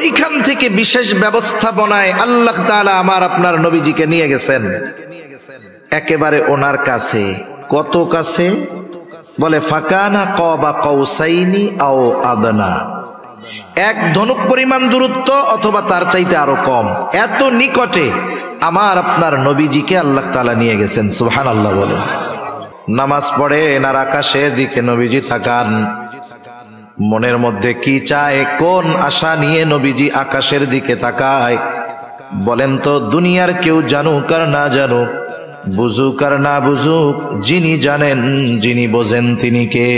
ওইখান থেকে বিশেষ ব্যবস্থাপনায় আল্লাহ তাআলা আমার আপনার নবীজিকে নিয়ে গেছেন একেবারে ওনার কাছে। কত কাছে? বলে ফাকানা কাবা কাউসাইনি আও আদনা, এক ধনুক পরিমাণ দূরত্ব অথবা তার চাইতে আরো কম, এত নিকটে আমার আপনার নবীজিকে আল্লাহ তাআলা নিয়ে গেছেন। সুবহানাল্লাহ বলেন। নামাজ পড়ে এনার আকাশের দিকে নবীজি তাকান, মনের মধ্যে কি চায়, কোন আশা নিয়ে নবীজি আকাশের দিকে তাকায় বলেন তো? দুনিয়ার কেউ জানুক আর না জানুক, বুঝুক আর না বুঝুক, যিনি জানেন যিনি বোঝেন তিনি কে?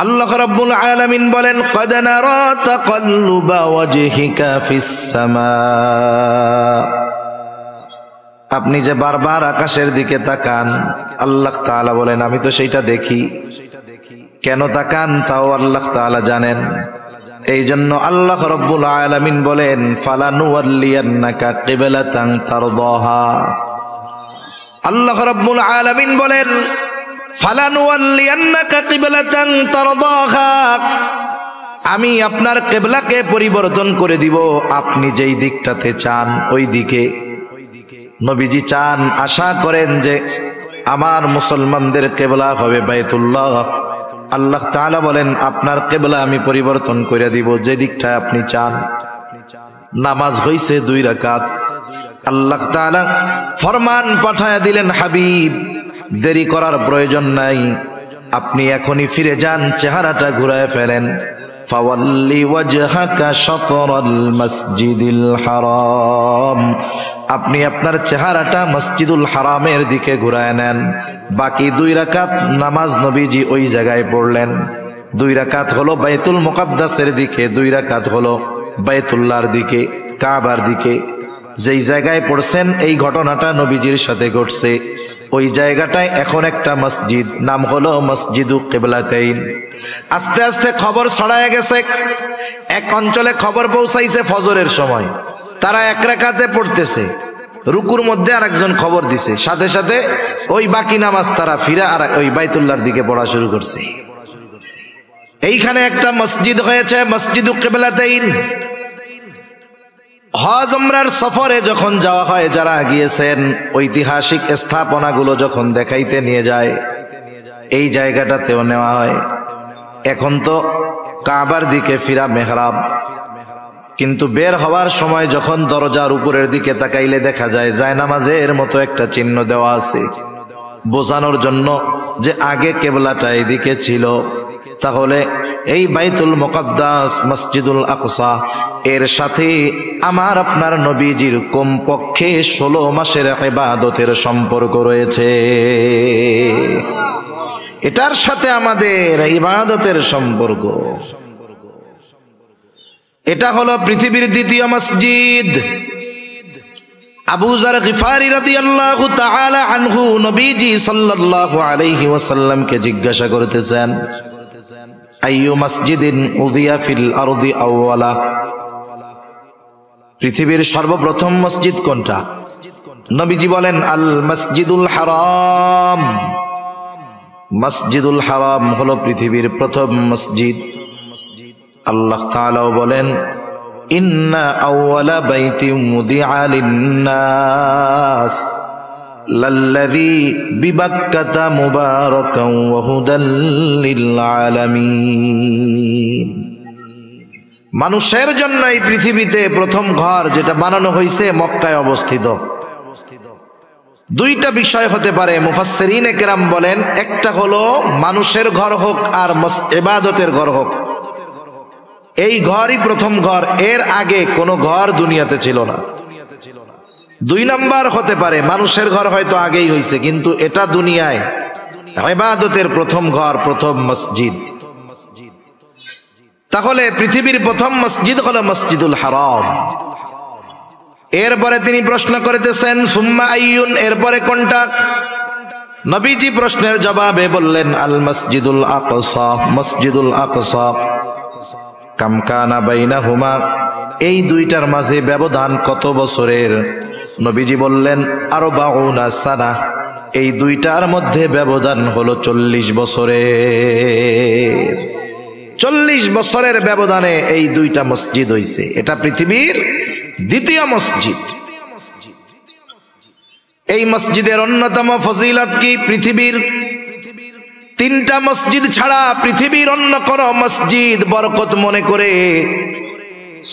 আল্লাহ রাব্বুল আলামিন বলেন ক্বাদ নারা তাকাল্লুবা ওয়াজহিকা ফিস সামা, আপনি যে বারবার আকাশের দিকে তাকান, আল্লাহ তাআলা বলেন আমি তো সেইটা দেখি। কেন তাকান তাও আল্লাহ তাআলা জানেন। এই জন্য আল্লাহ রাব্বুল আলামিন বলেন ফালানুওয়াল্লিয়ান্নাকা কিবলাতান তারদাহা, আল্লাহ রাব্বুল আলামিন বলেন ফালানুওয়াল্লিয়ান্নাকা কিবলাতান তারদাহা, আমি আপনার কিবলাকে পরিবর্তন করে দিব আপনি যেই দিকটাতে চান ওই দিকে। নবীজি চান, আশা করেন যে আমার মুসলমানদের কিবলা হবে বাইতুল্লাহ। আল্লাহ তাআলা বলেন আপনার কিবলা আমি পরিবর্তন করে দিব যে দিকটা আপনি চান। নামাজ হইছে 2 রাকাত, আল্লাহ তাআলা ফরমান পাঠায়া দিলেন হাবিব দেরি করার প্রয়োজন নাই, আপনি এখনই ফিরে যান, চেহারাটা ঘুরায় ফেলেন। ফাওয়াল্লি ওয়াজহাকা শাতরাল মসজিদিল হারাম, আপনি আপনার চেহারাটা মসজিদুল হারামের দিকে ঘুরায় নেন। বাকি 2 রাকাত নামাজ নবীজি ওই জায়গায় পড়লেন। 2 রাকাত হলো বাইতুল মুকাদ্দাসের দিকে, 2 রাকাত হলো বাইতুল্লাহর দিকে, কাবার দিকে। যেই জায়গায় পড়ছেন এই ঘটনাটা নবীজির সাথে ঘটছে, ওই জায়গাটায় এখন একটা মসজিদ, নাম হলো মসজিদু কিবলাতাইন। আস্তে আস্তে খবর ছড়ায় গেছে, এক অঞ্চলে খবর পৌঁছাইছে ফজরের সময় তারা 1 রাকাতে পড়তেছে, রুকুর মধ্যে আরেকজন খবর দিছে, সাথে সাথে ওই বাকি নামাজ তারা ফিরা আর ওই বাইতুল্লাহর দিকে পড়া শুরু করছে। এইখানে একটা মসজিদ হয়েছে মসজিদু কিবলাতাইন। হজ উমরার সফরে যখন যাওয়া হয়, যারা গিয়েছেন ঐতিহাসিক স্থাপনাগুলো যখন দেখাইতে নিয়ে যায়, এই জায়গাটাতেও নেওয়া হয়। এখন তো কাবার দিকে ফিরা মেহরাব, কিন্তু বের হওয়ার সময় যখন দরজার উপরের দিকে তাকাইলে দেখা যায় জায়নামাজের মতো একটা চিহ্ন দেওয়া আছে, বোঝানোর জন্য যে আগে কিবলাটা এদিকে ছিল। তাহলে এই বাইতুল মুকাদ্দাস মসজিদুল আকসা এর সাথে আমার আপনার নবীজির কমপক্ষে 16 মাসের ইবাদতের সম্পর্ক রয়েছে। এটার সাথে আমাদের ইবাদতের সম্পর্ক। এটা হলো পৃথিবীর 2য় মসজিদ। আবু যার গিফারি রাদিয়াল্লাহু তাআলা আনহু নবীজি সাল্লাল্লাহু আলাইহি ওয়াসাল্লামকে জিজ্ঞাসা করতেছেন আইয়ু মসজিদিন উদিয়া ফিল আরদি আউওয়ালা, পৃথিবীর সর্বপ্রথম মসজিদ কোনটা? নবীজি বলেন আল মসজিদুল হারাম, মসজিদুল হারাম হলো পৃথিবীর প্রথম মসজিদ। আল্লাহ তাআলাও বলেন ইন্না আউওয়ালা বাইতিন মুদিআ লিন-নাস লাল্লাযী বিবাক্কাতা মুবারাকান ওয়া হুদাল লিল আলামিন, মানুষের জন্য এই পৃথিবীতে প্রথম ঘর যেটা বানানো হয়েছে মক্কায় অবস্থিত। 2টা বিষয় হতে পারে, মুফাসসিরিনে কেরাম বলেন একটা হলো মানুষের ঘর হোক আর ইবাদতের ঘর হোক, এই ঘরই প্রথম ঘর, এর আগে কোনো ঘর দুনিয়াতে ছিল না। 2 নাম্বার হতে পারে মানুষের ঘর হয়তো আগেই হয়েছে, কিন্তু এটা দুনিয়ায় ইবাদতের প্রথম ঘর, প্রথম মসজিদ। তাহলে পৃথিবীর প্রথম মসজিদ হলো মসজিদুল হারাম। এরপরে তিনি প্রশ্ন করতেছেন সুম্মা আইয়ুন, এরপরে কোনটা? নবীজি প্রশ্নের জবাবে বললেন আল মসজিদুল আকসা, মসজিদুল আকসা। কাম কানা বাইনাহুমা, এই 2টার মাঝে ব্যবধান কত বছরের? নবীজি বললেন 40 সানা, এই 2টার মধ্যে ব্যবধান হলো 40 বছরের। 40 বছরের ব্যবধানে এই দুইটা মসজিদ হইছে। এটা পৃথিবীর দ্বিতীয় মসজিদ। এই মসজিদের অন্যতম ফজিলত কি? পৃথিবীর 3টা মসজিদ ছাড়া পৃথিবীর অন্য কোন মসজিদ বরকত মনে করে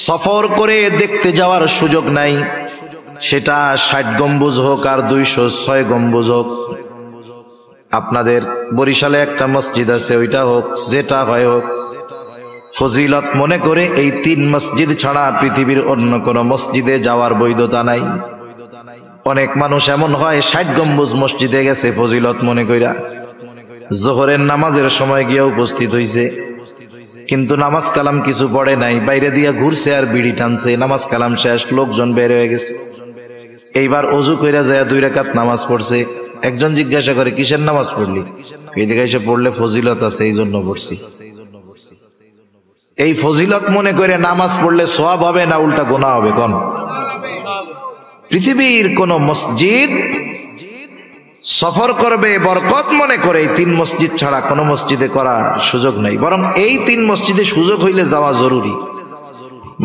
সফর করে দেখতে যাওয়ার সুযোগ নাই। সেটা 60 গম্বুজ হোক আর 206 গম্বুজ হোক। আপনাদের বরিশালে একটা মসজিদ আছে, ওইটা হোক, যেটা হয় হোক, ফজিলত মনে করে এই 3 মসজিদ ছাড়া পৃথিবীর অন্য কোন মসজিদে যাওয়ার বৈধতা নাই। অনেক মানুষ এমন হয় 60 গম্বুজ মসজিদে গেছে ফজিলত মনে কইরা, জোহরের নামাজের সময় গিয়ে উপস্থিত হইছে, কিন্তু নামাজ কালাম কিছু পড়ে নাই, বাইরে দিয়া ঘুরছে আর বিড়ি টানছে। নামাজ কালাম শেষ, লোকজন বের হয়ে গেছে। এইবার অজু কইরা যায় 2 রাকাত নামাজ পড়ছে। একজন জিজ্ঞাসা করে, কিসের নামাজ পড়লি? এদিকে এসে পড়লে ফজিলত আছে, এই জন্য পড়ছি। এই ফজিলত মনে করে নামাজ পড়লে সওয়াব হবে না উল্টা গুনাহ হবে? কোন পৃথিবীর কোন মসজিদ সফর করবে বরকত মনে করে এই 3 মসজিদ ছাড়া কোন মসজিদে করার সুযোগ নাই। বরং এই 3 মসজিদে সুযোগ হইলে যাওয়া জরুরি।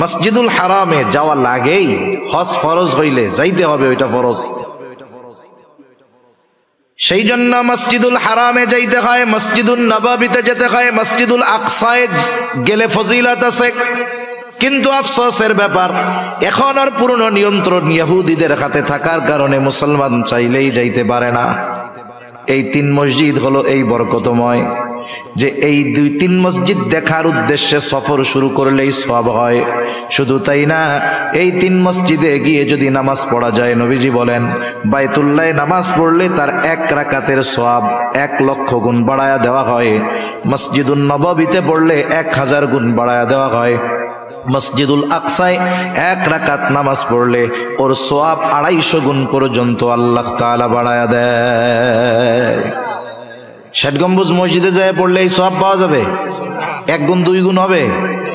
মসজিদুল হারামে যাওয়া লাগেই, হজ ফরজ হইলে যাইতে হবে, ওইটা ফরজ। সেই জন্য মসজিদুল হারামে যাইতে হয়, মসজিদুল নববীতে যেতে হয়, মসজিদুল আকসায় গেলে ফজিলত আছে। কিন্তু আফসোসের ব্যাপার, এখন আর পুরনো নিয়ন্ত্রণ ইহুদিদের হাতে থাকার কারণে মুসলমান চাইলেই যাইতে পারে না। এই 3 মসজিদ হলো এই বরকতময় যে এই 2-3 মসজিদ দেখার উদ্দেশ্যে সফর শুরু করলেই সওয়াব হয়। শুধু তাই না, এই 3 মসজিদে গিয়ে যদি নামাজ পড়া যায়, নবীজি বলেন বাইতুল্লাহে নামাজ পড়লে তার 1 রাকাতের সওয়াব 1 লক্ষ গুণ বাড়ায়া দেওয়া হয়। মসজিদুন নববীতে পড়লে 1000 গুণ বাড়ায়া দেওয়া হয়। মসজিদুল আকসায় 1 রাকাত নামাজ পড়লে ওর সওয়াব 250 গুণ পর্যন্ত আল্লাহ তাআলা বাড়ায়া দেয়। 60 গম্বুজ মসজিদে যায় পড়লে এই সওয়াব পাওয়া যাবে? 1 গুণ 2 গুণ হবে?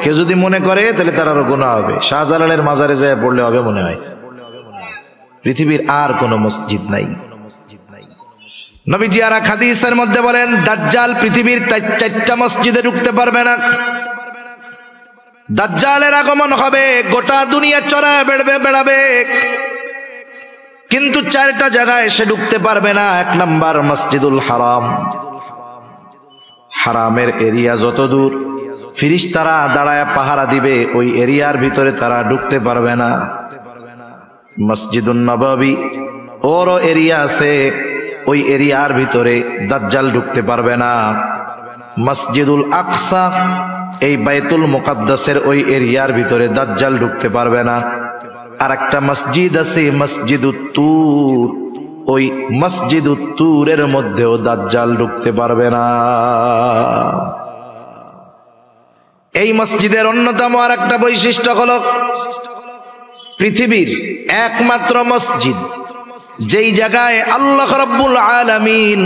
কেউ যদি মনে করে তাহলে তার আরো গুনাহ হবে। শাহজালালের মাজারে যায় পড়লে হবে মনে হয়? পৃথিবীর আর কোন মসজিদ নাই। নবীজি আর এক হাদিসের মধ্যে বলেন, দাজ্জাল পৃথিবীর 4টা মসজিদে ঢুকতে পারবে না। দাজ্জালের আগমন হবে, গোটা দুনিয়া চড়ায় বেড়াবে, কিন্তু 4টা জায়গায় সে ঢুকতে পারবে না। 1 নাম্বার মসজিদুল হারাম। হারামের এরিয়া যত দূর, ফেরেশতারা দাঁড়ায় পাহারা দিবে, ওই এরিয়ার ভিতরে তারা ঢুকতে পারবে না। মসজিদুন নববী ওরও এরিয়া আছে, ওই এরিয়ার ভিতরে দাজ্জাল ঢুকতে পারবে না। মসজিদুল আকসা, এই বাইতুল মুকাদ্দাসের ওই এরিয়ার ভিতরে দাজ্জাল ঢুকতে পারবে না। আর একটা মসজিদ আছে মসজিদুত তুর, ওই মসজিদুত তুরের মধ্যেও দাজ্জাল ঢুকতে পারবে না। এই মসজিদের অন্যতম আর একটা বৈশিষ্ট্য হলো পৃথিবীর একমাত্র মসজিদ যেই জায়গায় আল্লাহ রাব্বুল আলামিন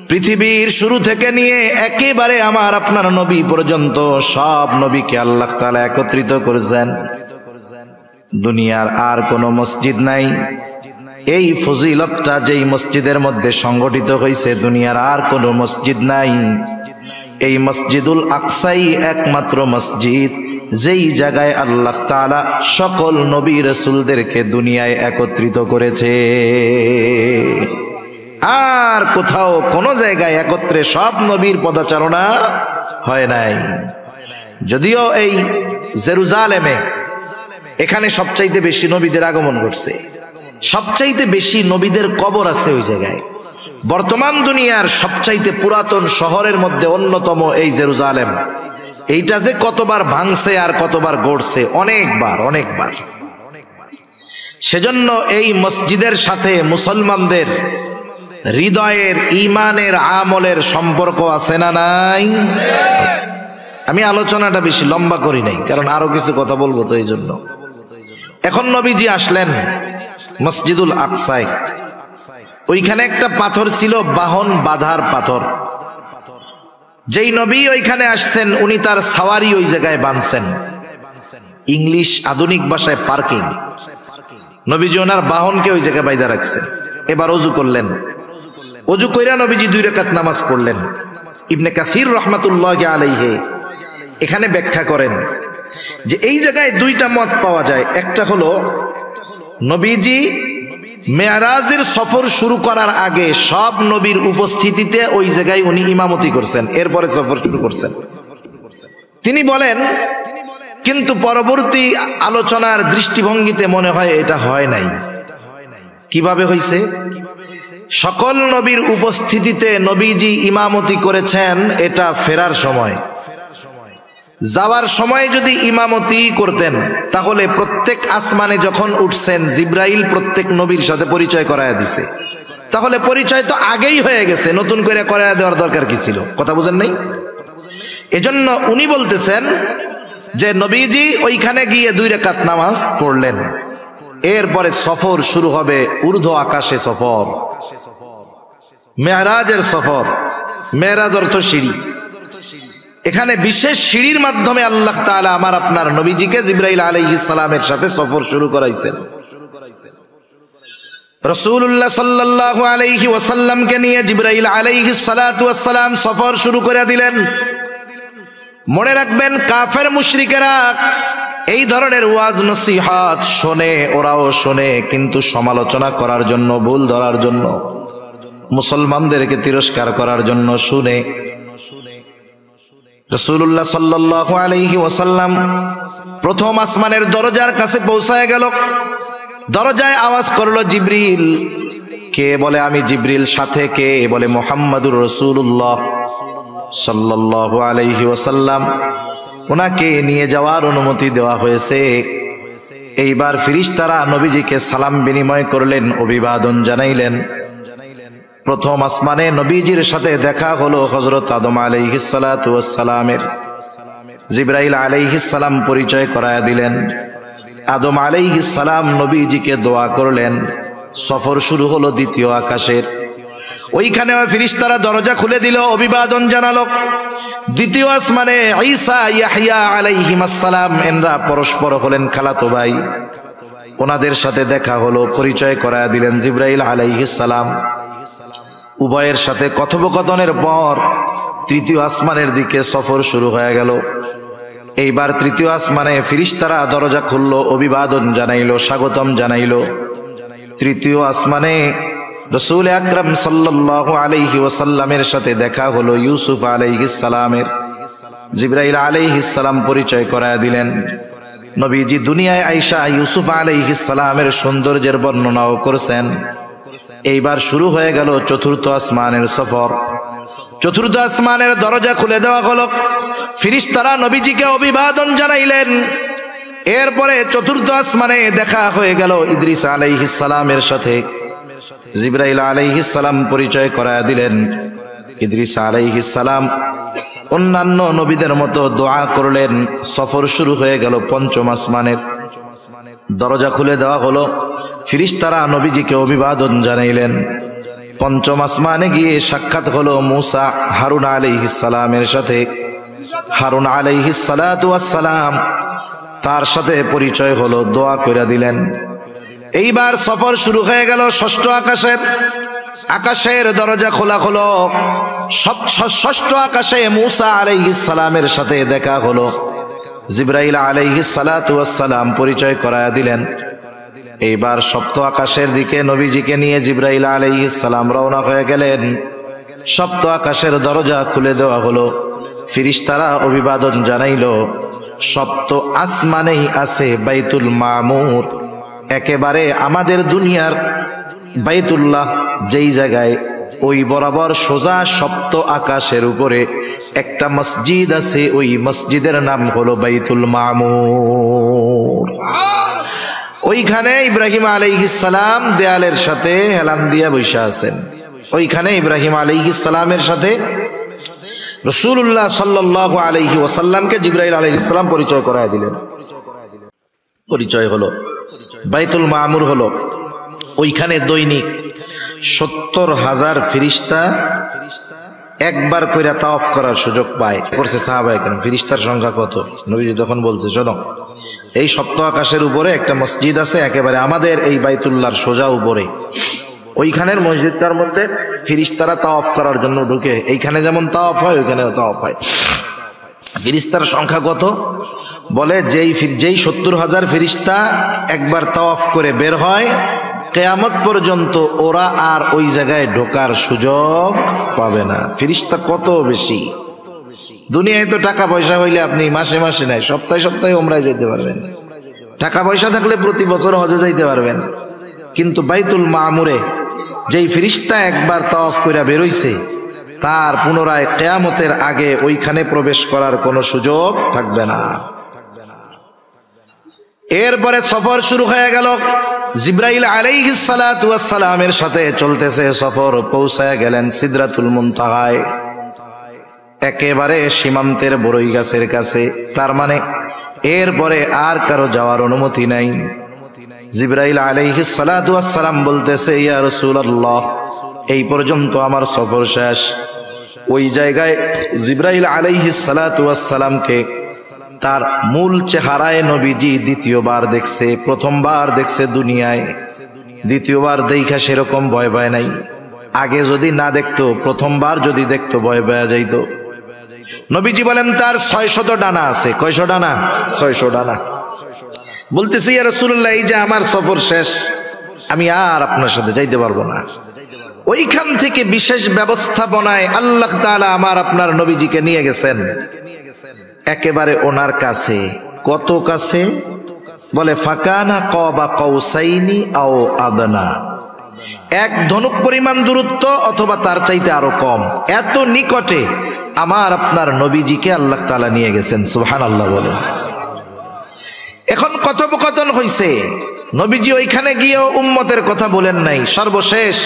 পৃথিবীর শুরু থেকে নিয়ে একেবারে আমার আপনার নবী পর্যন্ত সব নবীকে আল্লাহ তাআলা একত্রিত করেছেন। দুনিয়ার আর কোন মসজিদ নাই। এই ফজিলতটা যেই মসজিদের মধ্যে সংগঠিত হয়েছে, দুনিয়ার আর কোন মসজিদ নাই। এই মসজিদুল আকসাই একমাত্র মসজিদ যেই জায়গায় আল্লাহ তাআলা সকল নবী রাসূলদেরকে দুনিয়ায় একত্রিত করেছে। আর কোথাও কোন জায়গায় একত্রে সব নবীর পদাচারণা হয় নাই। যদিও এই জেরুজালেমে, এখানে সবচাইতে বেশি নবীদের আগমন ঘটছে, সবচাইতে বেশি নবীদের কবর আছে ওই জায়গায়। বর্তমান দুনিয়ার সবচাইতে পুরাতন শহরের মধ্যে অন্যতম এই জেরুজালেম। এইটা যে কতবার ভাঙছে আর কতবার গড়ছে, অনেকবার। সেজন্য এই মসজিদের সাথে মুসলমানদের হৃদয়ের ঈমানের আমলের সম্পর্ক আছে না নাই? আমি আলোচনাটা বেশি লম্বা করি নাই, কারণ আরো কিছু কথা বলবো, তো এই জন্য। এখন নবীজি আসলেন মসজিদুল আকসায়। ওইখানে একটা পাথর ছিল, বাহন বাঁধার পাথর। যেই নবী ওইখানে আসছেন, উনি তার সাওয়ারি ওই জায়গায় বাঁধছেন। ইংলিশ আধুনিক ভাষায় পার্কিং। নবীজি ওনার বাহনকে ওই জায়গায় বাইধা রাখছেন। এবার ওযু করলেন। ওযু কইরা নবীজি 2 রাকাত নামাজ পড়লেন। ইবনে কাসির রাহমাতুল্লাহি আলাইহি এখানে ব্যাখ্যা করেন যে এই জায়গায় দুইটা মত পাওয়া যায়। একটা হলো নবীজি মেরাজের সফর শুরু করার আগে সব নবীর উপস্থিতিতে ওই জায়গায় উনি ইমামতি করছেন, এরপরে সফর শুরু করছেন। তিনি বলেন কিন্তু পরবর্তী আলোচনার দৃষ্টিভঙ্গিতে মনে হয় এটা হয় নাই। কিভাবে হয়েছে? সকল নবীর উপস্থিতিতে নবীজি ইমামতি করেছেন এটা ফেরার সময়। যাওয়ার সময় যদি ইমামতি করতেন তাহলে প্রত্যেক আসমানে যখন উঠছেন জিব্রাইল প্রত্যেক নবীর সাথে পরিচয় করায়া দিছে, তাহলে পরিচয় তো আগেই হয়ে গেছে, নতুন করে করায়া দেওয়ার দরকার কি ছিল? কথা বুঝেন নাই? এজন্য উনি বলতেছেন যে নবীজি ওইখানে গিয়ে 2 রাকাত নামাজ পড়লেন, এরপরে সফর শুরু হবে, ঊর্ধ্ব আকাশে সফর, মেরাজের সফর। মেরাজ অর্থ সিঁড়ি। এখানে বিশেষ সিঁড়ির মাধ্যমে আল্লাহ তাআলা আমার আপনার নবীজিকে জিবরাইল আলাইহিস সালামের সাথে সফর শুরু করাইছেন। রাসূলুল্লাহ সাল্লাল্লাহু আলাইহি ওয়াসাল্লামকে নিয়ে জিবরাইল আলাইহিস সালাতু ওয়াস সালাম সফর শুরু করে দিলেন। মনে রাখবেন কাফের মুশরিকেরা এই ধরনের ওয়াজ নসিহত শোনে, ওরাও শোনে, কিন্তু সমালোচনা করার জন্য, ভুল ধরার জন্য, মুসলমানদেরকে তিরস্কার করার জন্য শুনে। রাসূলুল্লাহ সাল্লাল্লাহু আলাইহি ওয়াসাল্লাম প্রথম আসমানের দরজার কাছে পৌঁছায় গেল। দরজায় আওয়াজ করলো জিবরিল। কে বলে আমি জিবরিল। সাথে কে বলে মুহাম্মাদুর রাসূলুল্লাহ সাল্লাল্লাহু আলাইহি ওয়াসাল্লাম। ওনাকে নিয়ে যাওয়ার অনুমতি দেওয়া হয়েছে। এইবার ফেরেশতারা নবীজিকে সালাম বিনিময় করলেন, অভিবাদন জানাইলেন। প্রথম আসমানে নবীজির সাথে দেখা হলো হযরত আদম আলাইহিস সালাতু ওয়াস সালামের। জিবরাইল আলাইহিস সালাম পরিচয় করায়া দিলেন। আদম আলাইহিস সালাম নবীজিকে দোয়া করলেন। সফর শুরু হলো দ্বিতীয় আকাশের। ওইখানেও ফেরেশতারা দরজা খুলে দিল, অভিবাদন জানালো। দ্বিতীয় আসমানে ঈসা ইয়াহইয়া আলাইহিস সালাম এনরা পরস্পর হলেন খালাতো ভাই। ওনাদের সাথে দেখা হলো, পরিচয় করায়া দিলেন জিবরাইল আলাইহিস সালাম। উভয়ের সাথে কথোপকথনের পর তৃতীয় আসমানের দিকে সফর শুরু হয়ে গেল। এইবার তৃতীয় আসমানে ফেরেশতারা দরজা খুললো, অভিবাদন জানাইলো, স্বাগতম জানাইলো। তৃতীয় আসমানে রাসূল আকরাম সাল্লাল্লাহু আলাইহি ওয়াসাল্লামের সাথে দেখা হলো ইউসুফ আলাইহিস সালামের। জিবরাইল আলাইহিস সালাম পরিচয় করায়া দিলেন। নবীজি দুনিয়ায় আয়েশা ইউসুফ আলাইহিস সালামের সৌন্দর্যের বর্ণনাও করেছেন। এইবার শুরু হয়ে গেল চতুর্থ আসমানের সফর। চতুর্থ আসমানের দরজা খুলে দেওয়া হলো, ফেরেশতারা নবীজিকে অভিবাদন জানাইলেন। এরপরে চতুর্থ আসমানে দেখা হয়ে গেল ইদ্রিস আলাইহিস সালামের সাথে। জিবরাইল আলাইহিস সালাম পরিচয় করায়া দিলেন। ইদ্রিস আলাইহিস সালাম অন্যান্য নবীদের মতো দোয়া করলেন। সফর শুরু হয়ে গেল পঞ্চম আসমানের। দরজা খুলে দেওয়া হলো, ফেরেশতারা নবীজিকে অভিবাদন জানাইলেন। পঞ্চম আসমানে গিয়ে সাক্ষাৎ হলো মুসা হারুন আলাইহিস সালামের সাথে। হারুন আলাইহিস সালাতু ওয়াস সালাম তার সাথে পরিচয় হলো, দোয়া কইরা দিলেন। এইবার সফর শুরু হয়ে গেল ষষ্ঠ আকাশের। আকাশের দরজা খোলা হলো। ষষ্ঠ আকাশে মুসা আলাইহিস সালামের সাথে দেখা হলো। জিবরাইল আলাইহিস সালাতু ওয়াস সালাম পরিচয় করায়া দিলেন। এইবার সপ্ত আকাশের দিকে নবীজিকে নিয়ে জিবরাইল আলাইহিস সালাম রওনা হয়ে গেলেন। সপ্ত আকাশের দরজা খুলে দেওয়া হলো, ফেরেশতারা অভিবাদন জানাইলো। সপ্ত আসমানেই আছে বাইতুল মামুর, একেবারে আমাদের দুনিয়ার বাইতুল্লাহ যেই জায়গায়, ওই বরাবর সোজা সপ্ত আকাশের উপরে একটা মসজিদ আছে। ওই মসজিদের নাম হলো বাইতুল মামুর। ওইখানে ইব্রাহিম আলাইহিস সালাম দেয়ালের সাথে হেলান দিয়া বসে আছেন। ওইখানে ইব্রাহিম আলাইহিস সালামের সাথে রাসূলুল্লাহ সাল্লাল্লাহু আলাইহি ওয়াসাল্লামকে জিবরাইল আলাইহিস সালাম পরিচয় করায় দিলেন। পরিচয় হলো, বাইতুল মামুর হলো। ওইখানে দৈনিক ৭০,০০০ ফেরেশতা একবার কইরা তাওয়াফ করার সুযোগ পায়। করছে সাহাবায়ে কেরাম। ফেরেশতার সংখ্যা কত? নবীজি তখন বলছে, শোনো, এই সপ্ত আকাশের উপরে একটা মসজিদ আছে, একেবারে আমাদের এই বাইতুল্লাহর সোজা উপরে। ওইখানের মসজিদটার মধ্যে ফেরেশতারা তাওয়াফ করার জন্য ঢুকে। এইখানে যেমন তাওয়াফ হয় ওইখানেও তাওয়াফ হয়। ফিরিস্তার সংখ্যা কত? বলে যেই 70,000 ফিরিস্তা একবার তাওয়াফ করে বের হয়, কিয়ামত পর্যন্ত ওরা আর ওই জায়গায় ঢোকার সুযোগ পাবে না। ফিরিস্তা কত বেশি! দুনিয়ায় তো টাকা পয়সা হইলে আপনি মাসে মাসে নাই, সপ্তাহে সপ্তাহে উমরায় যেতে পারবেন, টাকা পয়সা থাকলে প্রতি বছর হজে যাইতে পারবেন। কিন্তু বাইতুল মামুরে যেই ফিরিস্তা একবার তাওয়াফ কইরা বেরোইছে, তার পুনরায় কিয়ামতের আগে ওইখানে প্রবেশ করার কোনো সুযোগ থাকবে না। এরপরে সফর শুরু হয়ে গেল। জিবরাইল আলাইহিস সালাতু ওয়াস সালামের সাথে চলতেছে সফর। পৌঁছায় গেলেন সিদরাতুল মুনতাহায়, একেবারে সীমান্তের বড়ই গাছের কাছে। তার মানে এরপরে আর কারো যাওয়ার অনুমতি নাই। জিবরাইল আলাইহিস সালাতু ওয়াস সালাম বলতেছে, ইয়া রাসূলুল্লাহ, এই পর্যন্ত আমার সফর শেষ। ওই জায়গায় জিবরাইল আলাইহিস সালাতু ওয়াস সালামকে তার মূল চেহারায় নবীজি দ্বিতীয়বার দেখছে। প্রথমবার দেখছে দুনিয়ায়, দ্বিতীয়বার দেখা সেরকম ভয় পায় নাই। আগে যদি না দেখতো, প্রথমবার যদি দেখতো ভয় পাওয়া যাইত। নবীজি বলেন তার 600 ডানা আছে। কয়শো ডানা? 600 ডানা। বলতেছি, ইয়া রাসূলুল্লাহ, এই যে আমার সফর শেষ, আমি আর আপনার সাথে যাইতে পারবো না। ওইখান থেকে বিশেষ ব্যবস্থাপনায় আল্লাহ তাআলা আমার আপনার নবীজিকে নিয়ে গেছেন একেবারে ওনার কাছে। কত কাছে? বলে ফাকানা কাবা কাউসাইনি আও আদনা, এক ধনুক পরিমাণ দূরত্ব অথবা তার চাইতে আরো কম। এত নিকটে আমার আপনার নবীজিকে আল্লাহ তাআলা নিয়ে গেছেন। সুবহানাল্লাহ বলেন। এখন কথোপকথন হইছে, নবীজি ওইখানে গিয়েও উম্মতের কথা বলেন নাই। সর্বশেষ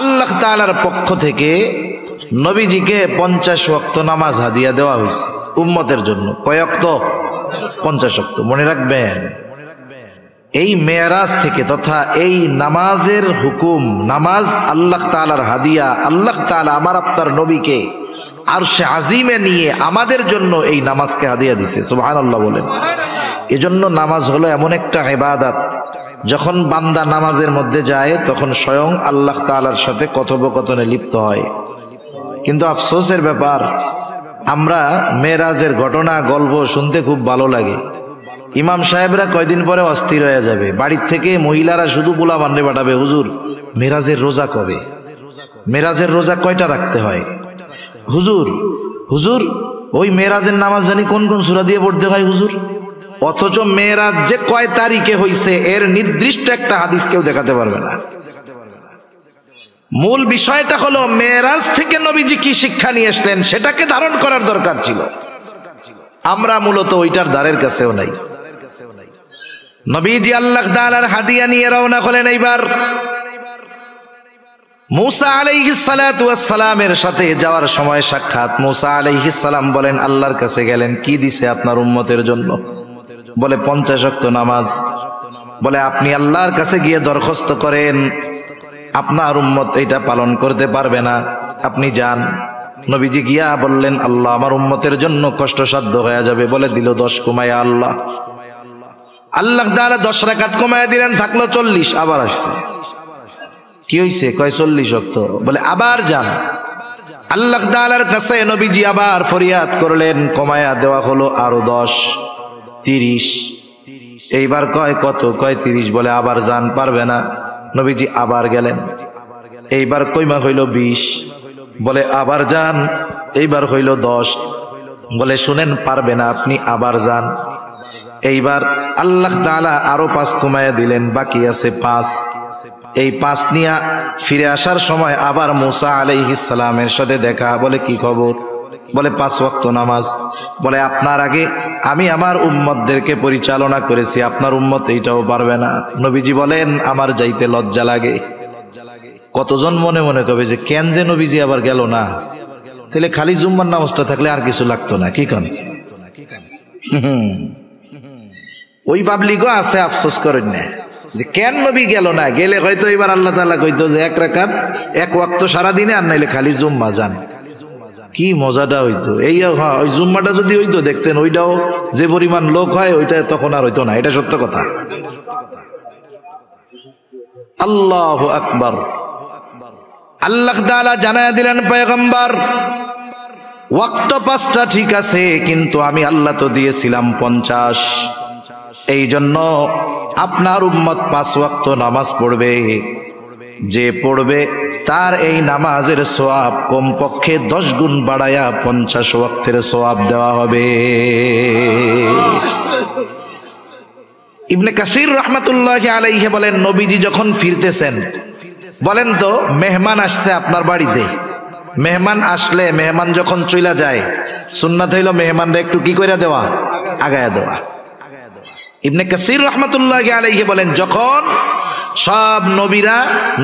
আল্লাহ তাআলার পক্ষ থেকে নবীজিকে 50 ওয়াক্ত নামাজ হাদিয়া দেওয়া হয়েছে উম্মতের জন্য। কয় ওয়াক্ত? 50 ওয়াক্ত। মনে রাখবেন, এই মেরাজ থেকে তথা এই নামাজের হুকুম, নামাজ আল্লাহ তাআলার হাদিয়া। আল্লাহ তাআলা আমার আপনার নবীকে আরশে আজিমে নিয়ে আমাদের জন্য এই নামাজকে হাদিয়া দিছে। সুবহানাল্লাহ বলেন। এজন্য নামাজ হলো এমন একটা ইবাদত, যখন বান্দা নামাজের মধ্যে যায় তখন স্বয়ং আল্লাহ তাআলার সাথে কথোপকথনে লিপ্ত হয়। কিন্তু আফসোসের ব্যাপার, আমরা মেরাজের ঘটনা গল্প শুনতে খুব ভালো লাগে। ইমাম সাহেবরা কয়দিন পরে অস্থির হয়ে যাবে, বাড়ির থেকে মহিলারা শুধু পোলা বান্ডে পাঠাবে, হুজুর মেরাজের রোজা কবে? মেরাজের রোজা কয়টা রাখতে হয়? হুজুর হুজুর ওই মেরাজের নামাজ জানি কোন কোন সূরা দিয়ে পড়তে হয় হুজুর। অথচ মেরাজ যে কয় তারিখে হইছে এর নির্দিষ্ট একটা হাদিস কেউ দেখাতে পারবে না। মূল বিষয়টা হলো মেরাজ থেকে নবীজি কি শিক্ষা নিয়ে আসলেন সেটাকে ধারণ করার দরকার ছিল। আমরা মূলত ওইটার দ্বারের কাছেও নাই। নবীজি আল্লাহ তাআলার হাদিয়া নিয়ে রওনা হলেন। এইবার মুসা আলাইহিস সালাতু ওয়াস সালামের সাথে যাওয়ার সময় সাক্ষাৎ। মুসা আলাইহিস সালাম বলেন, আল্লাহর কাছে গেলেন, কি দিছে আপনার উম্মতের জন্য? বলে 50 ওয়াক্ত নামাজ। বলে আপনি আল্লাহর কাছে গিয়ে দরখাস্ত করেন, আপনার উম্মত এটা পালন করতে পারবে না, আপনি যান। নবীজি গিয়া বললেন, আল্লাহ আমার উম্মতের জন্য কষ্টসাধ্য হয়ে যাবে। বলে দিল 10 কমায়া আল্লাহ। আল্লাহ তাআলা 10 রাকাত কমায়া দিলেন, থাকলো 40। আবার আসছে, কি হইছে? কয় 40 ওয়াক্ত। বলে আবার যান। আল্লাহ তাআলার কাছে নবীজি আবার ফরিয়াদ করলেন, কমায়া দেওয়া হলো আরো 10, 30। এইবার কয় কত? কয় 30। বলে আবার যান, পারবে না। নবীজি আবার গেলেন, এইবার কইমা হইল 20। বলে আবার যান, এইবার হইল 10। বলে শুনেন, পারবে না, আপনি আবার যান। এইবার আল্লাহ তাআলা আরো 5 কমায়া দিলেন, বাকি আছে 5। এই 5 নিয়ে ফিরে আসার সময় আবার মুসা আলাইহিস সালামের সাথে দেখা। বলে কি খবর? বলে 5 ওয়াক্ত নামাজ। বলে আপনার আগে আমি আমার উম্মতদেরকে পরিচালনা করেছি, আপনার উম্মত এইটাও পারবে না। নবীজি বলেন, আমার যাইতে লজ্জা লাগে। কতজন মনে মনে কবে যে কেন যে নবীজি আবার গেল না, তাহলে খালি জুম্মার নামাজটা থাকলে আর কিছু লাগতো না। কি কন? ওই পাবলিকও আছে, আফসোস করেন না যে কেন নবী গেল না। গেলে হয়তো এবার আল্লাহ তাআলা কইতো যে 1 রাকাত 1 ওয়াক্ত সারাদিনে, আর নাইলে খালি জুম্মা যান। কি মজাটা হইতো। এই ওই জুম্মাটা যদি হইতো দেখতেন, ওইটাও যে পরিমাণ লোক হয় ওইটা তখন আর হইতো না। এটা সত্য কথা। আল্লাহু আকবার। আল্লাহ তাআলা জানায়া দিলেন পয়গম্বর ওয়াক্ত 5টা ঠিক আছে, কিন্তু আমি আল্লাহ তো দিয়েছিলাম 50। এই জন্য আপনার উম্মত 5 ওয়াক্ত নামাজ পড়বে। যে পড়বে তার এই নামাজের সওয়াব কমপক্ষে 10 গুণ বাড়ায়া 50 ওয়াক্তের সওয়াব দেওয়া হবে। ইবনে কাসির রাহমাতুল্লাহি আলাইহি বলেন, নবীজি যখন ফিরতেছেন, বলেন তো মেহমান আসছে আপনার বাড়িতে, মেহমান আসলে মেহমান যখন চইলা যায়, সুন্নাত হইল মেহমানরা একটু কি কইরা দেওয়া, আগায়া দেওয়া। ইবনে কাসির রাহমাতুল্লাহি আলাইহি বলেন, যখন সব নবীরা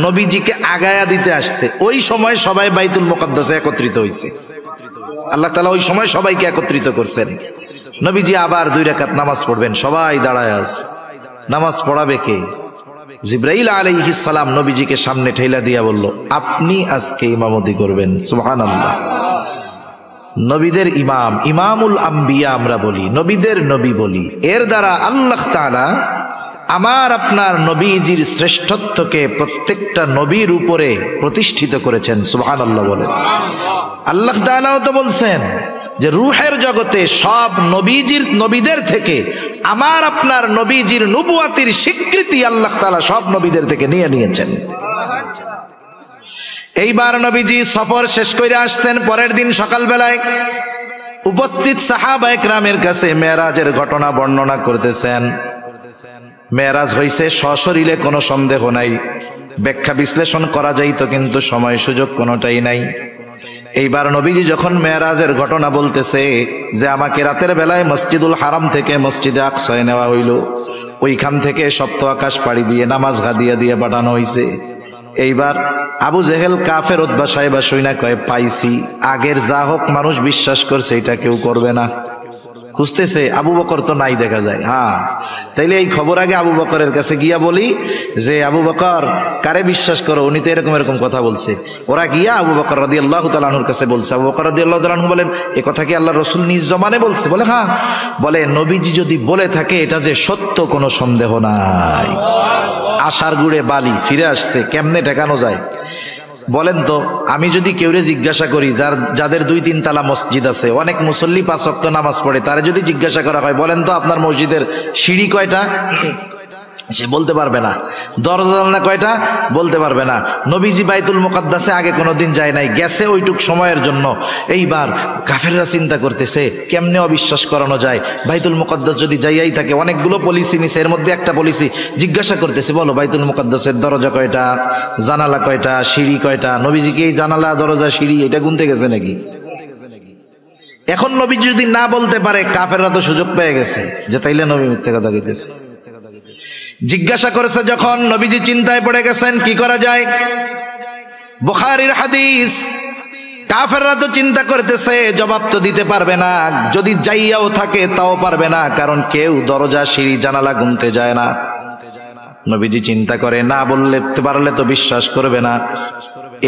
নবীজিকে আগায়া দিতে আসছে, ওই সময় সবাই বাইতুল মুকাদ্দাসে একত্রিত হইছে। আল্লাহ তাআলা ওই সময় সবাইকে একত্রিত করছেন। নবীজি আবার 2 রাকাত নামাজ পড়বেন, সবাই দাঁড়ায় আছে। নামাজ পড়াবে কে? জিবরাইল আলাইহিস সালাম নবীজিকে সামনে ঠেলা দিয়া বলল, আপনি আজকে ইমামতি করবেন। সুবহানাল্লাহ। নবীদের ইমাম, ইমামুল আম্বিয়া আমরা বলি, নবীদের নবী বলি। এর দ্বারা আল্লাহ তাআলা আমার আপনার নবীজির শ্রেষ্ঠত্বকে প্রত্যেকটা নবীর উপরে প্রতিষ্ঠিত করেছেন। সুবহানাল্লাহ বলেন। আল্লাহ তাআলাও তো বলছেন যে রূহের জগতে সব নবীদের থেকে আমার আপনার নবীজির নবুয়াতির স্বীকৃতি আল্লাহ তাআলা সব নবীদের থেকে নিয়েছেন। এইবার নবীজি সফর শেষ করে আসছেন। পরের দিন সকালবেলায় উপস্থিত সাহাবায়ে কেরামের কাছে মেরাজের ঘটনা বর্ণনা করতেছেন। মেরাজ হইছে সশরীরে, কোনো সন্দেহ নাই। ব্যাখ্যা বিশ্লেষণ করা যাইত, কিন্তু সময় সুযোগ কোনোটাই নাই। এইবার নবীজি যখন মেরাজের ঘটনা বলতেছে যে আমাকে রাতের বেলায় মসজিদুল হারাম থেকে মসজিদে আকসায় নেওয়া হইল, ওইখান থেকে সপ্ত আকাশ পাড়ি দিয়ে নামাজ গাদিয়া দিয়ে পাঠানো হইছে। এইবার আবু জেহেল কাফের উতবা সাহেবা শুইনা কয়, পাইছি, আগের যা হোক মানুষ বিশ্বাস করছে, এটা কেউ করবে না। খুঁজতেছে, আবু বকর তো নাই দেখা যায়। হ্যাঁ, তাইলে এই খবর আগে আবু বকরের কাছে গিয়া বলি যে আবু বকর কারে বিশ্বাস করো, উনি তো এরকম এরকম কথা বলছে। ওরা গিয়া আবু বকর রাদিয়াল্লাহু তাআলা আনহুর কাছে বলছে। আবু বকর রাদিয়াল্লাহু তাআলা আনহু বলেন, এ কথা কি আল্লাহ রাসূল নিজ জমানে বলছে? বলে হ্যাঁ। বলে নবীজি যদি বলে থাকে এটা যে সত্য, কোনো সন্দেহ নাই। আশার গুড়ে বালি ফিরে আসছে, কেমনে ঠেকানো যায়? বলেন তো, আমি যদি কেউরে জিজ্ঞাসা করি যাদের 2-3 তালা মসজিদ আছে, অনেক মুসল্লি 5 ওয়াক্ত নামাজ পড়ে, তারা যদি জিজ্ঞাসা করা হয় বলেন তো আপনার মসজিদের সিঁড়ি কয়টা, সে বলতে পারবে না। দরজা জানলা কয়টা, বলতে পারবে না। নবীজি বাইতুল মুকাদ্দাসে আগে কোনোদিন যায় নাই, গেছে ওইটুক সময়ের জন্য। এইবার কাফেররা চিন্তা করতেছে কেমনে অবিশ্বাস করানো যায়। বাইতুল মুকাদ্দাস যদি যাইয়াই থাকে, অনেকগুলো পলিসি নিছে, এর মধ্যে একটা পলিসি জিজ্ঞাসা করতেছে, বলো বাইতুল মুকাদ্দাসের দরজা কয়টা, জানালা কয়টা, সিঁড়ি কয়টা? নবীজি কি এই জানালা, দরজা, সিঁড়ি এটা গুনতে গেছে নাকি? এখন নবীজি যদি না বলতে পারে, কাফেররা তো সুযোগ পেয়ে গেছে যে তাইলে নবী মিথ্যা কথা কইতেছে। জিজ্ঞাসা করেছে যখন, নবীজি চিন্তায় পড়ে গেছেন কি করা যায়। বুখারীর হাদিস। কাফেররা তো চিন্তা করতেছে জবাব তো দিতে পারবে না, যদি যাইয়াও থাকে তাও পারবে না, কারণ কেউ দরজা, সিঁড়ি, জানালা গুনতে যায় না। নবীজি চিন্তা করে, না বললে পারলে তো বিশ্বাস করবে না।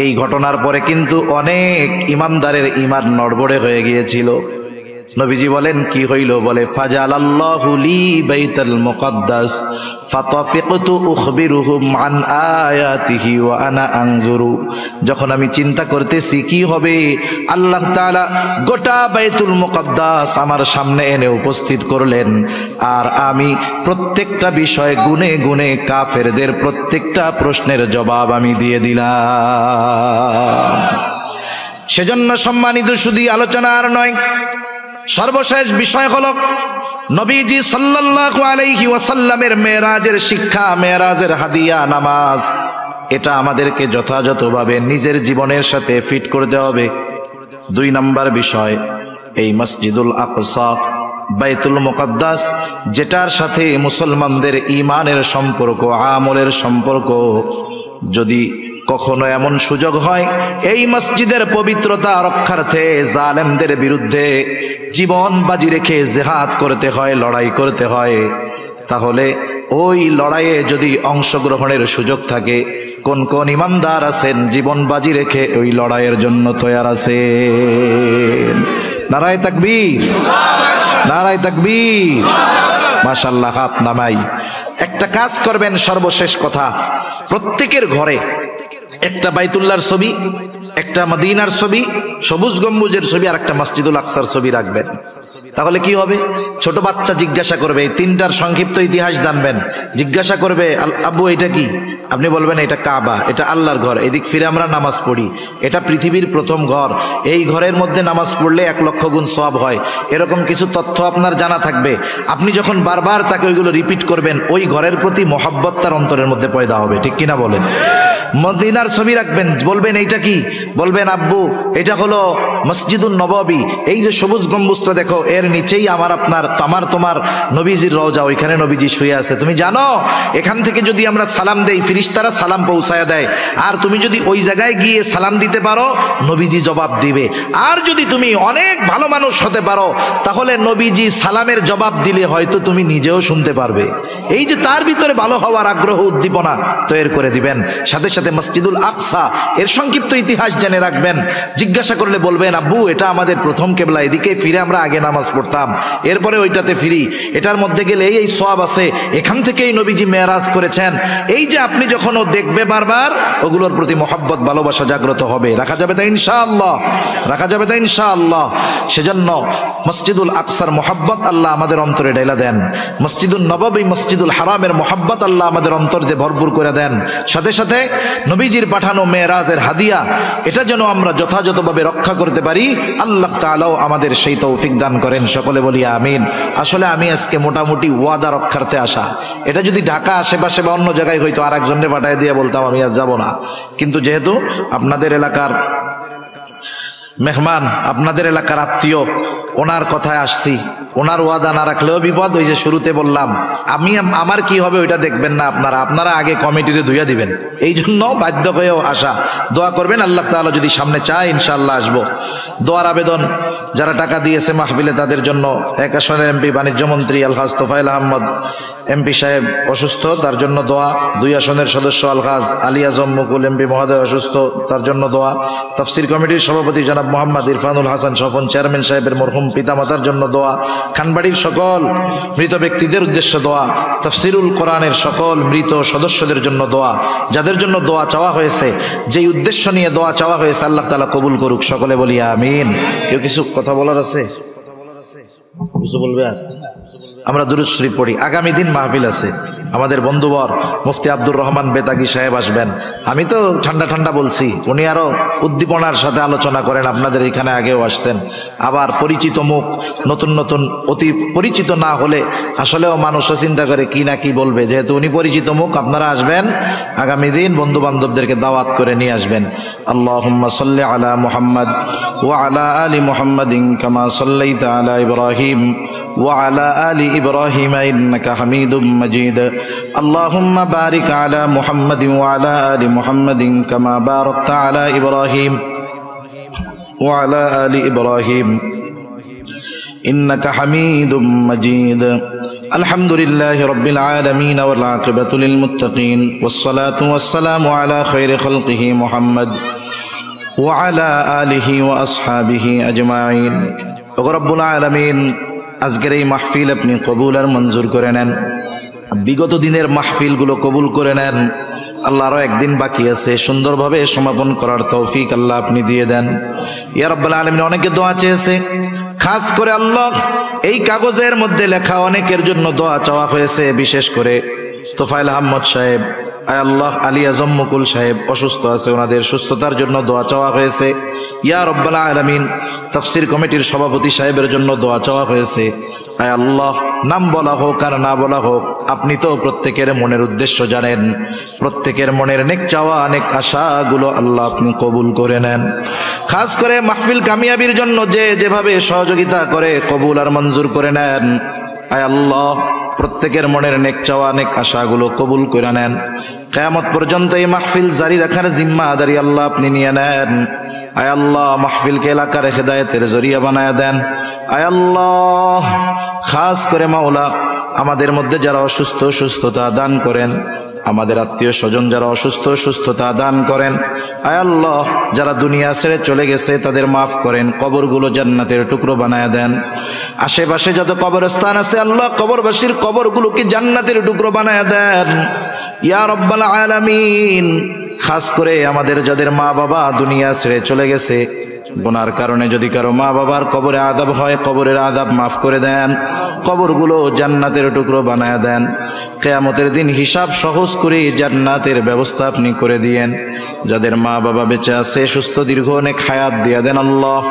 এই ঘটনার পরে কিন্তু অনেক ইমানদারের ঈমান নড়বড়ে হয়ে গিয়েছিল। নবীজি বলেন কি হইল? বলে ফাজালাল্লাহু লি বাইতুল মুকাদ্দাস ফাতাফিকতু উখবিরুহুম আন আয়াতিহি ওয়া আনা আনজুরু। যখন আমি চিন্তা করতেছি কি হবে, আল্লাহ তাআলা গোটা বাইতুল মুকাদ্দাস আমার সামনে এনে উপস্থিত করলেন, আর আমি প্রত্যেকটা বিষয় গুনে গুনে কাফেরদের প্রত্যেকটা প্রশ্নের জবাব আমি দিয়ে দিলাম। সেজন্য সম্মানিত শুধু আলোচনা আর নয়, সর্বশেষ বিষয় হলো নবীজি সাল্লাল্লাহু আলাইহি ওয়াসাল্লামের মেরাজের শিক্ষা, মেরাজের হাদিয়া নামাজ। এটা আমাদেরকে যথাযথভাবে নিজের জীবনের সাথে ফিট করতে হবে। 2 নম্বর বিষয়, এই মসজিদুল আকসা, বাইতুল মুকাদ্দাস, যেটার সাথে মুসলমানদের ঈমানের সম্পর্ক, আমলের সম্পর্ক, যদি কখনো এমন সুযোগ হয় এই মসজিদের পবিত্রতা রক্ষার্থে জালেমদের বিরুদ্ধে জীবন বাজি রেখে জিহাদ করতে হয়, লড়াই করতে হয়, তাহলে ওই লড়াইয়ে যদি অংশগ্রহণের সুযোগ থাকে, কোন কোন ইমানদার আছেন জীবন বাজি রেখে ওই লড়াইয়ের জন্য তৈয়ার আছেন? নারায়ে তাকবীর, নারায়ে তাকবীর। মাশাআল্লাহ, হাত নামাই। একটা কাজ করবেন, সর্বশেষ কথা, প্রত্যেকের ঘরে একটা বাইতুল্লাহর ছবি একটা মদিনার ছবি, সবুজ গম্বুজের ছবি, আর একটা মসজিদুল আকসার ছবি রাখবেন। তাহলে কি হবে? ছোট বাচ্চা জিজ্ঞাসা করবে, এই তিনটার সংক্ষিপ্ত ইতিহাস জানবেন, জিজ্ঞাসা করবে আব্বু এটা কি? আপনি বলবেন এটা কাবা, এটা আল্লাহর ঘর, এদিক ফিরে আমরা নামাজ পড়ি, এটা পৃথিবীর প্রথম ঘর, এই ঘরের মধ্যে নামাজ পড়লে 1 লক্ষ গুণ সওয়াব হয়। এরকম কিছু তথ্য আপনার জানা থাকবে। আপনি যখন বারবার তাকে ওইগুলো রিপিট করবেন, ওই ঘরের প্রতি মহব্বত তার অন্তরের মধ্যে পয়দা হবে। ঠিক কিনা বলেন? মদিনার ছবি রাখবেন, বলবেন এইটা কি? বলবেন আব্বু এটা হলো মসজিদুন নববী, এই যে সবুজ গম্বুজটা দেখো, এর নিচেই আমার তোমার নবীজির রওজা, ওইখানে নবীজি শুয়ে আছে। তুমি জানো এখান থেকে যদি আমরা সালাম দেই, ফিরিস্তারা সালাম পৌঁছায় দেয়, আর তুমি যদি ওই জায়গায় গিয়ে সালাম দিতে পারো, নবীজি জবাব দিবে। আর যদি তুমি অনেক ভালো মানুষ হতে পারো, তাহলে নবীজি সালামের জবাব দিলে হয়তো তুমি নিজেও শুনতে পারবে। এই যে তার ভিতরে ভালো হওয়ার আগ্রহ, উদ্দীপনা তৈরি করে দিবেন। সাথে সাথে মসজিদুল আকসা, এর সংক্ষিপ্ত ইতিহাস জেনে রাখবেন। জিজ্ঞাসা করলে বলবেন আব্বু এটা আমাদের প্রথম কেবলা, এদিকে ফিরে আমরা আগে নামাজ পড়তাম, এরপরে ওইটাতে ফিরি, এটার মধ্যে গেলে এই সওয়াব আছে, এখান থেকেই নবীজি মেরাজ করেছেন। এই যে আপনি যখন ও দেখবে বারবার, ওগুলোর প্রতি মহব্বত, ভালোবাসা জাগ্রত হবে। রাখা যাবে তো ইনশাআল্লাহ, রাখা যাবে তো ইনশাআল্লাহ। সেজন্য মসজিদুল আকসার মহব্বত আল্লাহ আমাদের অন্তরে ঢেলা দেন, মসজিদুল নববী, মসজিদুল হারামের মহব্বত আল্লাহ আমাদের অন্তর দিয়ে ভরপুর করে দেন। সাথে সাথে নবীজির পাঠানো মেরাজের হাদিয়া, এটা যেন আমরা যথাযথভাবে রক্ষা করতে পারি, আল্লাহ তাআলাও আমাদের সেই তৌফিক দান করেন। সকলে বলি আমিন। আসলে আমি আজকে মোটামুটি ওয়াদা রক্ষার্থে আসা, এটা যদি ঢাকা আশেপাশে বা অন্য জায়গায় হইতো আর একজনকে পাঠিয়ে দিয়ে বলতাম আমি আজ যাব না, কিন্তু যেহেতু আপনাদের এলাকার মেহমান, আপনাদের এলাকার আত্মীয়, ওনার কথায় আসছি, ওনার ওয়াদা না রাখলেও বিপদ। ওই যে শুরুতে বললাম, আমার কি হবে ওইটা দেখবেন না, আপনারা আগে কমিটিতে ধুইয়া দিবেন, এই জন্য বাধ্য হয়েও আসা। দোয়া করবেন, আল্লাহ তাআলা যদি সামনে চায় ইনশাআল্লাহ আসবো। দোয়ার আবেদন যারা টাকা দিয়েছে মাহফিলে, তাদের জন্য 1 আসনের এমপি বাণিজ্য মন্ত্রী আলহাজ তোফায়েল আহমদ এমপি সাহেব অসুস্থ, তার জন্য দোয়া। 2 আসনের সদস্য আলহাজ আলী আজম মুকুল এমপি মহোদয় অসুস্থ, তার জন্য দোয়া। তাফসীর কমিটির সভাপতি জনাব মোহাম্মদ ইরফানুল হাসান স্বপন চেয়ারম্যান সাহেবের মরহুম পিতামাতার জন্য দোয়া। খানবাড়ির সকল মৃত ব্যক্তিদের উদ্দেশ্যে দোয়া। তাফসীরুল কোরআনের সকল মৃত সদস্যদের জন্য দোয়া। যাদের জন্য দোয়া চাওয়া হয়েছে, যেই উদ্দেশ্য নিয়ে দোয়া চাওয়া হয়েছে, আল্লাহ তাআলা কবুল করুক। সকলে বলি আমিন। কেউ কিছু কথা বলার আছে? কিছু বলবে? আর আমরা দুরূদ শরীফ পড়ি। আগামী দিন মাহফিল আছে, আমাদের বন্ধুবর মুফতি আব্দুর রহমান বেতাগী সাহেব আসবেন। আমি তো ঠান্ডা ঠান্ডা বলছি, উনি আরো উদ্দীপনার সাথে আলোচনা করেন। আপনাদের এখানে আগেও আসছেন, আবার পরিচিত মুখ, নতুন নতুন, অতি পরিচিত না হলে আসলেও মানুষও চিন্তা করে কি না কি বলবে। যেহেতু উনি পরিচিত মুখ, আপনারা আসবেন আগামী দিন, বন্ধু বান্ধবদেরকে দাওয়াত করে নিয়ে আসবেন। আল্লাহুম্মা সাল্লি আলা মুহাম্মদ ওয়া আলা আলি মুহাম্মাদিন কামা সাল্লাইতা আলা ইব্রাহিম ওয়া আলা আলি ইব্রাহিম ইন্নাকা হামিদুম মাজিদ। اللهم بارك على محمد وعلى آل محمد كما باركت على إبراهيم وعلى آل إبراهيم إنك حميد مجيد. الحمد لله رب العالمين والعاقبة للمتقين والصلاة والسلام على خير خلقه محمد وعلى آله وأصحابه أجمعين. رب العالمين আজকের এই মাহফিল আপনি কবুল আর মঞ্জুর করে নেন। বিগত দিনের মাহফিলগুলো কবুল করে নেন। আল্লাহ আরো একদিন বাকি আছে, সুন্দরভাবে সমাপন করার তৌফিক আল্লাহ আপনি দিয়ে দেন। ইয়া রাব্বুল আলামিন, অনেকে দোয়া চেয়েছে, খাস করে আল্লাহ এই কাগজের মধ্যে লেখা অনেকের জন্য দোয়া চাওয়া হয়েছে। বিশেষ করে তোফায়েল আহমদ সাহেব, আয় আল্লাহ আলী আজম মুকুল সাহেব অসুস্থ আছে, ওনাদের সুস্থতার জন্য দোয়া চাওয়া হয়েছে। ইয়া রাব্বুল আলামিন, তাফসীর কমিটির সভাপতি সাহেবের জন্য দোয়া চাওয়া হয়েছে। আয় আল্লাহ, নাম বলা হোক আর না বলা হোক, আপনি তো প্রত্যেকের মনের উদ্দেশ্য জানেন। প্রত্যেকের মনের নেক চাওয়া, নেক আশাগুলো আল্লাহ আপনি কবুল করে নেন। খাস করে মাহফিল কামিয়াবির জন্য যে যেভাবে সহযোগিতা করে, কবুল আর মঞ্জুর করে নেন। আয় আল্লাহ, প্রত্যেকের মনের নেক চাওয়া, নেক আশাগুলো কবুল করে নেন। কিয়ামত পর্যন্ত এই মাহফিল জারি রাখার জিম্মাদারি আল্লাহ আপনি নিয়ে নেন। আয় আল্লাহ, মাহফিলকে এলাকার হেদায়েতের জরিয়া বানায় দেন। আয় আল্লাহ, খাস করে মাওলা, আমাদের মধ্যে যারা অসুস্থ, সুস্থতা দান করেন। আমাদের আত্মীয় স্বজন যারা অসুস্থ, সুস্থতা দান করেন। আয় আল্লাহ, যারা দুনিয়া ছেড়ে চলে গেছে তাদের মাফ করেন, কবরগুলো জান্নাতের টুকরো বানায় দেন। আশেপাশে যত কবরস্থান আছে আল্লাহ, কবরবাসীর কবরগুলোকে জান্নাতের টুকরো বানায় দেন। ইয়া রাব্বাল আলামিন, খাস করে আমাদের যাদের মা বাবা দুনিয়া ছেড়ে চলে গেছে, গুনার কারণে যদি কারো মা বাবার কবরে আযাব হয়, কবরের আযাব মাফ করে দেন, কবরগুলো জান্নাতের টুকরো বানায় দেন। কিয়ামতের দিন হিসাব সহজ করে জান্নাতের ব্যবস্থা আপনি করে দিয়েন। যাদের মা বাবা বেঁচে আছে, সুস্থ দীর্ঘ অনেক হায়াত দিয়ে দেন আল্লাহ।